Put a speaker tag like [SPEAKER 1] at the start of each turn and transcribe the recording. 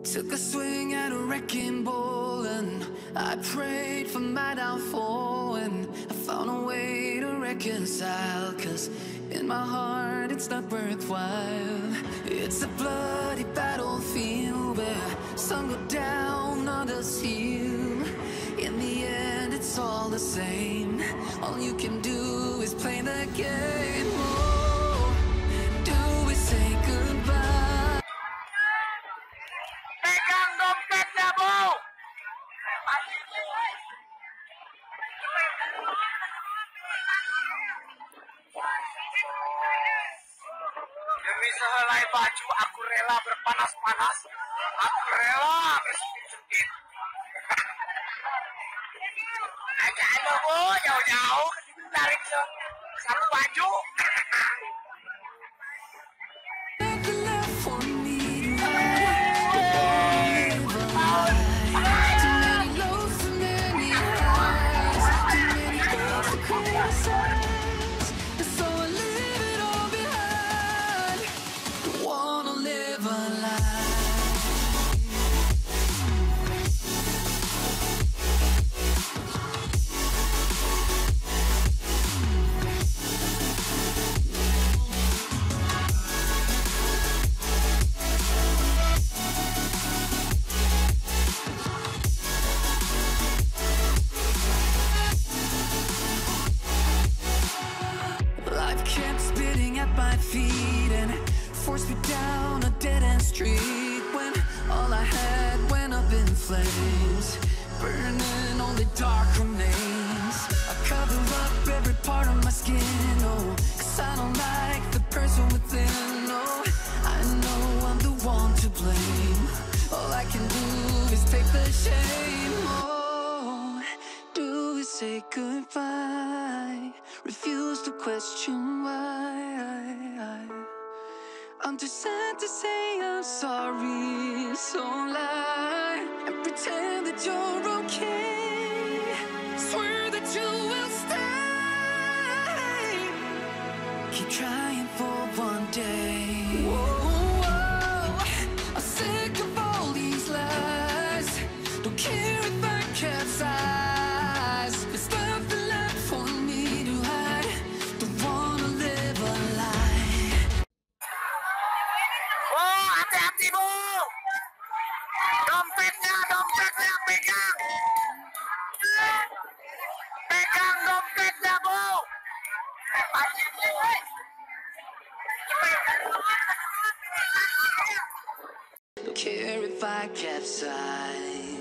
[SPEAKER 1] Took a swing at a wrecking ball and I prayed for my downfall, and I found a way to reconcile, 'cause in my heart it's not worthwhile. It's a bloody battlefield where some go down, others heal. In the end it's all the same. All you can do is play the game. Oh, do we say goodbye?
[SPEAKER 2] Pegang dompetnya, Bu. Demi sehelai baju aku rela berpanas-panas. Aku rela bersedih-sedih. Ajak lo, Bu, jauh-jauh ke situ tarik satu baju.
[SPEAKER 1] Forced me down a dead-end street when all I had went up in flames, burning only dark remains. I cover up every part of my skin, oh, 'cause I don't like the person within. Oh, I know I'm the one to blame. All I can do is take the shame. Oh, do we say goodbye? Refuse to question why. I'm too sad to say I'm sorry, so lie and pretend that you're okay. Swear that you will stay. Keep trying for one day. Whoa, I'm sick of all these lies. Don't care if I capsize. There's nothing left for me to hide. Don't wanna live a lie.
[SPEAKER 2] Oh, hati-hati, Bu. Dompetnya pegang. Pegang dompetnya, Bu.
[SPEAKER 1] Don't care if I capsize.